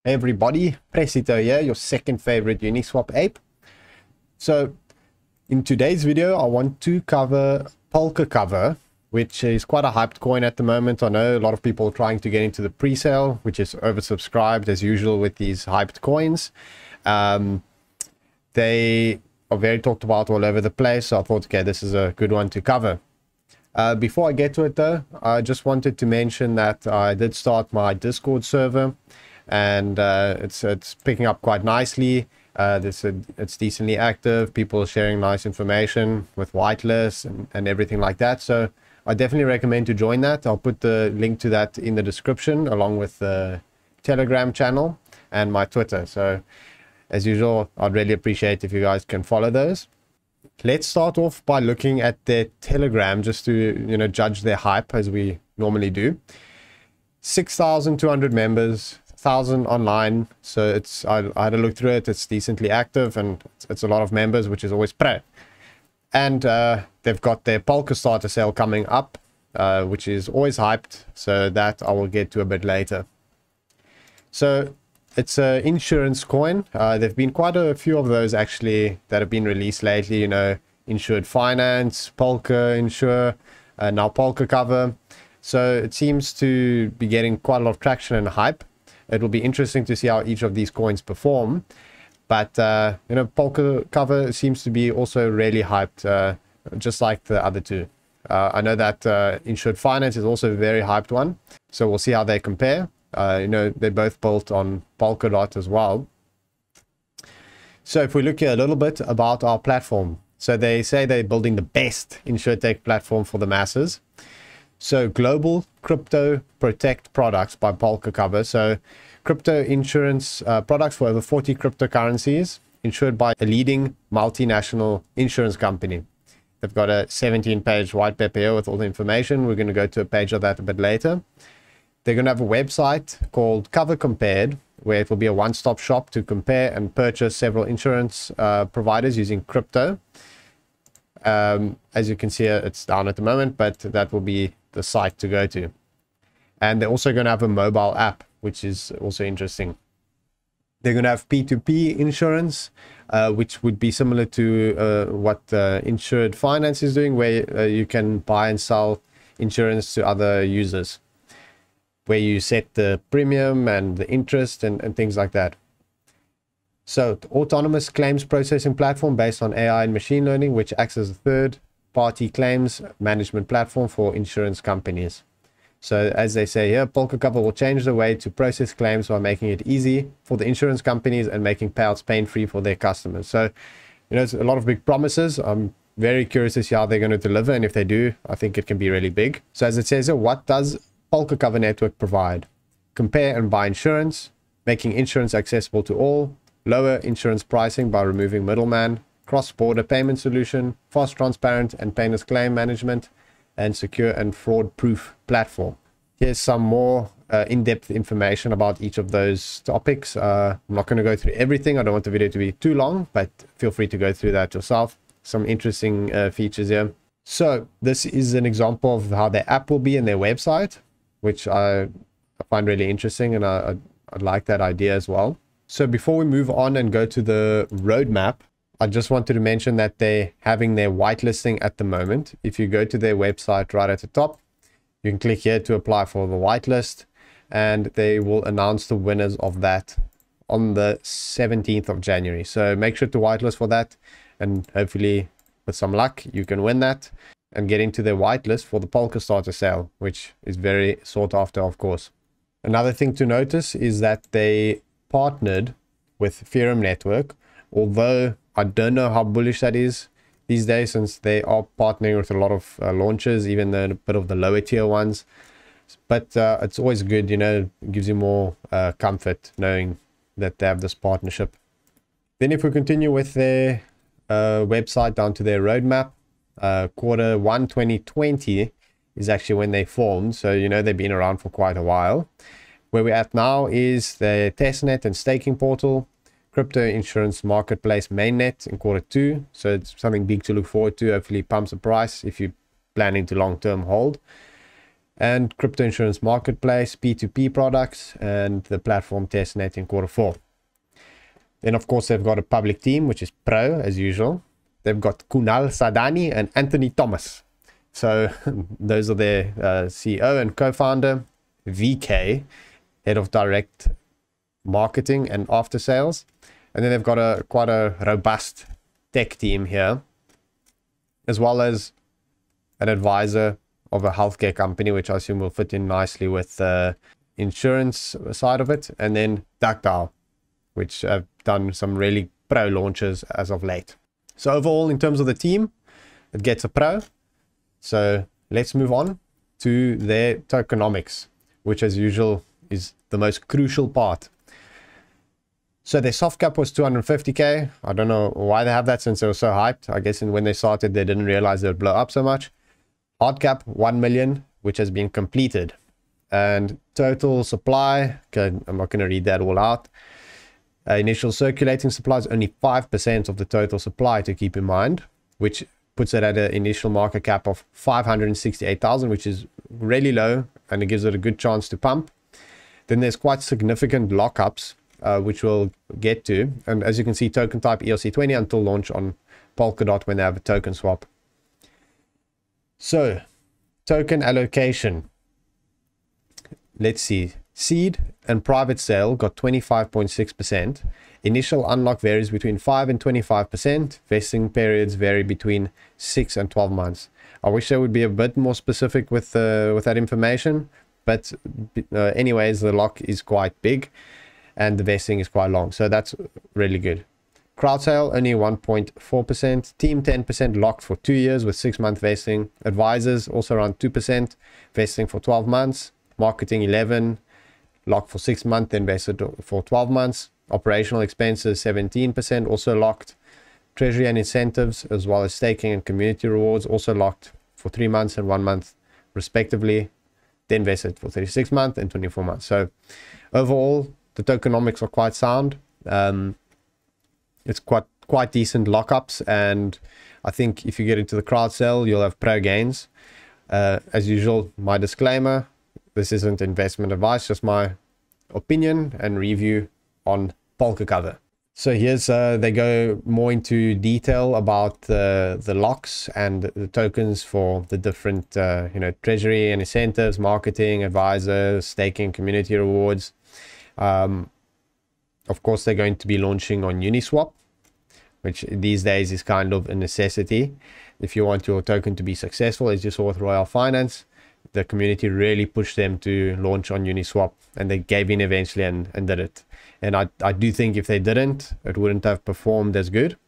Hey everybody, PRESALE here, your second favorite Uniswap ape. So in today's video, I want to cover Polkacover, which is quite a hyped coin at the moment. I know a lot of people are trying to get into the pre-sale, which is oversubscribed as usual with these hyped coins. They are very talked about all over the place, so I thought, okay, this is a good one to cover. Before I get to it though, I just wanted to mention that I did start my Discord server, and it's picking up quite nicely. It's decently active. People are sharing nice information with whitelists and everything like that. So I definitely recommend to join that. I'll put the link to that in the description along with the Telegram channel and my Twitter. So as usual, I'd really appreciate if you guys can follow those. Let's start off by looking at their Telegram just to, judge their hype as we normally do. 6,200 members, 1,000 online. So I had a look through it. It's decently active and it's a lot of members, which is always pre. And they've got their Polka starter sale coming up, which is always hyped. So that I will get to a bit later. So it's an insurance coin. There've been quite a few of those actually that have been released lately. Insured Finance, Polka Insure, now Polkacover. So it seems to be getting quite a lot of traction and hype. It will be interesting to see how each of these coins perform. But, Polkacover seems to be also really hyped, just like the other two. I know that Insured Finance is also a very hyped one. So we'll see how they compare. They're both built on Polkadot as well. So if we look here a little bit about our platform. So they say they're building the best insurtech platform for the masses. So global crypto protect products by Polkacover. So crypto insurance products for over 40 cryptocurrencies insured by a leading multinational insurance company. They've got a 17-page white paper here with all the information. We're going to go to a page of that a bit later. They're going to have a website called Cover Compared, where it will be a one-stop shop to compare and purchase several insurance providers using crypto. As you can see, it's down at the moment, but that will be the site to go to. And they're also going to have a mobile app, which is also interesting. They're going to have P2P insurance, which would be similar to what Insured Finance is doing, where you can buy and sell insurance to other users, where you set the premium and the interest and things like that. So autonomous claims processing platform based on AI and machine learning, which acts as a third-party claims management platform for insurance companies. So as they say here, Polkacover will change the way to process claims by making it easy for the insurance companies and making payouts pain-free for their customers. So, it's a lot of big promises. I'm very curious to see how they're going to deliver. And if they do, I think it can be really big. So as it says here, what does Polkacover network provide? Compare and buy insurance, making insurance accessible to all, lower insurance pricing by removing middleman, cross-border payment solution, fast, transparent and painless claim management, and secure and fraud-proof platform. Here's some more in-depth information about each of those topics. I'm not going to go through everything. I don't want the video to be too long, but feel free to go through that yourself. Some interesting features here. So this is an example of how their app will be in their website, which I find really interesting, and I like that idea as well. So before we move on and go to the roadmap, I just wanted to mention that they're having their whitelisting at the moment. If you go to their website right at the top, you can click here to apply for the whitelist, and they will announce the winners of that on the 17th of January. So make sure to whitelist for that, and hopefully with some luck, you can win that and get into their whitelist for the Polka starter sale, which is very sought after, of course. Another thing to notice is that they partnered with Ethereum network, although I don't know how bullish that is these days, since they are partnering with a lot of launchers, even a bit of the lower tier ones. But it's always good, it gives you more comfort knowing that they have this partnership. Then if we continue with their website down to their roadmap, Q1 2020 is actually when they formed, so they've been around for quite a while. Where we're at now is the testnet and staking portal, crypto insurance marketplace mainnet in Q2. So it's something big to look forward to. Hopefully pumps the price if you're planning to long-term hold. and crypto insurance marketplace, P2P products, and the platform testnet in Q4. Then, of course, they've got a public team, which is Pro, as usual. They've got Kunal Sadani and Anthony Thomas. So those are their CEO and co-founder. VK, head of direct marketing and after sales. And then they've got quite a robust tech team here, as well as an advisor of a healthcare company, which I assume will fit in nicely with the insurance side of it. And then Duckdial, which have done some really pro launches as of late. So overall, in terms of the team, it gets a pro. So let's move on to their tokenomics, which as usual is the most crucial part. So their soft cap was 250k. I don't know why they have that, since they were so hyped. I guess when they started, they didn't realize it would blow up so much. Hard cap 1 million, which has been completed. And total supply, okay, I'm not going to read that all out. Initial circulating supply is only 5% of the total supply, to keep in mind, which puts it at an initial market cap of 568,000, which is really low, and it gives it a good chance to pump. Then there's quite significant lockups, which we'll get to. And as you can see, token type ERC20 until launch on Polkadot when they have a token swap. So, token allocation. Let's see. Seed and private sale got 25.6%. Initial unlock varies between 5 and 25%. Vesting periods vary between 6 and 12 months. I wish I would be a bit more specific with that information. But anyways, the lock is quite big and the vesting is quite long. So that's really good. Crowd sale, only 1.4%. Team, 10% locked for 2 years with 6-month vesting. Advisors, also around 2%. Vesting for 12 months. Marketing, 11%. Locked for 6 months, then vested for 12 months. Operational expenses, 17%, also locked. Treasury and incentives, as well as staking and community rewards, also locked for 3 months and 1 month, respectively. Then vested for 36 months and 24 months. So overall, the tokenomics are quite sound. It's quite decent lockups, and I think if you get into the crowd sale, you'll have pro gains. As usual, my disclaimer. This isn't investment advice, just my opinion and review on Polkacover. So here's, they go more into detail about the locks and the tokens for the different, treasury and incentives, marketing, advisors, staking, community rewards. Of course, they're going to be launching on Uniswap, which these days is kind of a necessity. If you want your token to be successful, as you saw with Royal Finance, the community really pushed them to launch on Uniswap, and they gave in eventually and did it. And I do think if they didn't, it wouldn't have performed as good.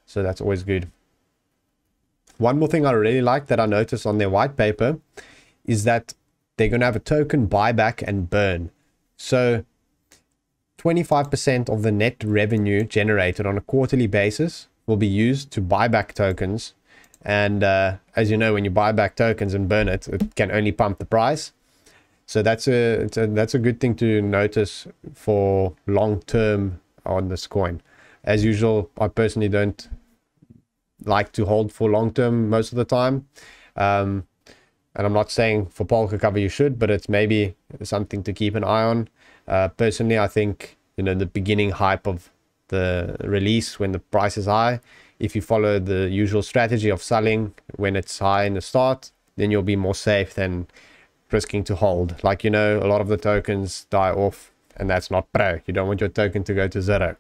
So that's always good. One more thing I really like that I noticed on their white paper is that they're going to have a token buyback and burn. So 25% of the net revenue generated on a quarterly basis will be used to buy back tokens. And as you know, when you buy back tokens and burn it, it can only pump the price. So that's a good thing to notice for long term on this coin. As usual, I personally don't like to hold for long term most of the time. And I'm not saying for Polkacover you should, but it's maybe something to keep an eye on. Personally, I think, the beginning hype of the release when the price is high, if you follow the usual strategy of selling when it's high in the start, then you'll be more safe than risking to hold. Like, a lot of the tokens die off, and that's not pro. You don't want your token to go to zero.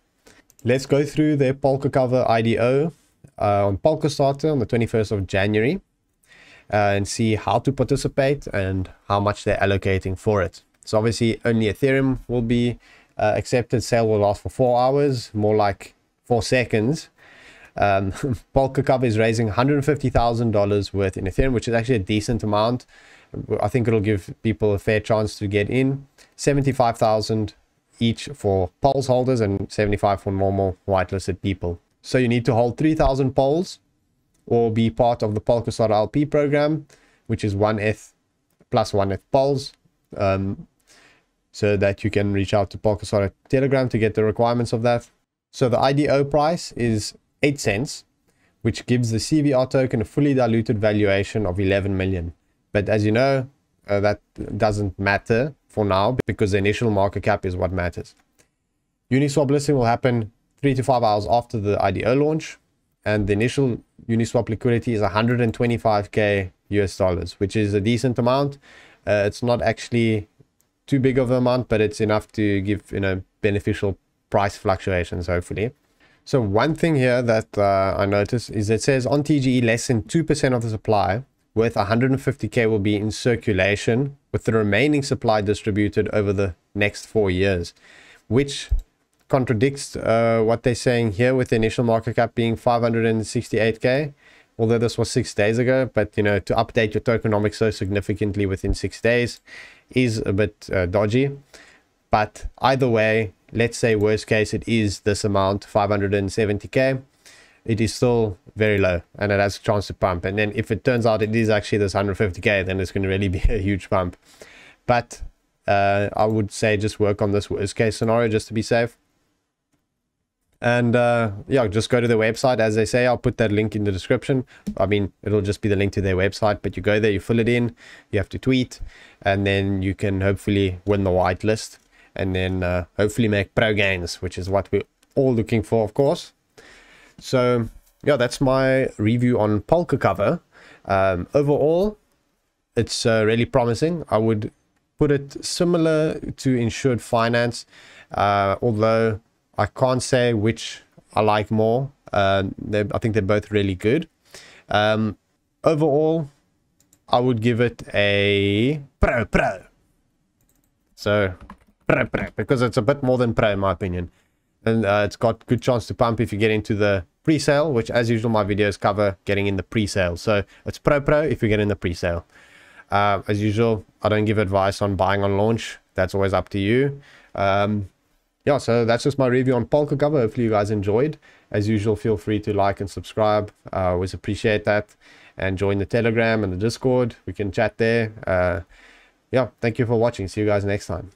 Let's go through their Polkacover IDO on Polkastarter on the 21st of January and see how to participate and how much they're allocating for it. So obviously only Ethereum will be accepted. Sale will last for 4 hours, more like 4 seconds. Polkacover is raising $150,000 worth in Ethereum, which is actually a decent amount. I think it'll give people a fair chance to get in. 75,000 each for polls holders and 75 for normal whitelisted people. So you need to hold 3,000 polls or be part of the Polkastarter LP program, which is 1 ETH plus 1 ETH polls, so that you can reach out to Polkastarter Telegram to get the requirements of that. So the IDO price is 8 cents, which gives the CVR token a fully diluted valuation of 11 million. But as you know, that doesn't matter for now, because the initial market cap is what matters. Uniswap listing will happen 3 to 5 hours after the IDO launch, and the initial Uniswap liquidity is 125k US dollars, which is a decent amount. It's not actually too big of an amount, but it's enough to give, you know, beneficial price fluctuations, hopefully. So one thing here that I noticed is it says on TGE less than 2% of the supply worth 150k will be in circulation, with the remaining supply distributed over the next 4 years, which contradicts what they're saying here, with the initial market cap being 568k, although this was 6 days ago. But, you know, to update your tokenomics so significantly within 6 days is a bit dodgy. But either way, let's say worst case it is this amount, 570k, it is still very low and it has a chance to pump. And then if it turns out it is actually this 150k, then it's going to really be a huge pump. But I would say just work on this worst case scenario just to be safe. And yeah, just go to their website. As they say, I'll put that link in the description. I mean, it'll just be the link to their website, but you go there, you fill it in, you have to tweet, and then you can hopefully win the whitelist, and then hopefully make pro gains, which is what we're all looking for, of course. So yeah, that's my review on Polkacover. Overall, it's really promising. I would put it similar to insured finance, although I can't say which I like more. I think they're both really good. Overall, I would give it a pro. So pro, because it's a bit more than pro in my opinion. And it's got good chance to pump if you get into the pre-sale, which as usual my videos cover getting in the pre-sale. So it's pro if you get in the pre-sale. As usual, I don't give advice on buying on launch. That's always up to you. Yeah, so that's just my review on Polkacover. Hopefully you guys enjoyed. As usual, feel free to like and subscribe. I always appreciate that. And join the Telegram and the Discord. We can chat there. Yeah, thank you for watching. See you guys next time.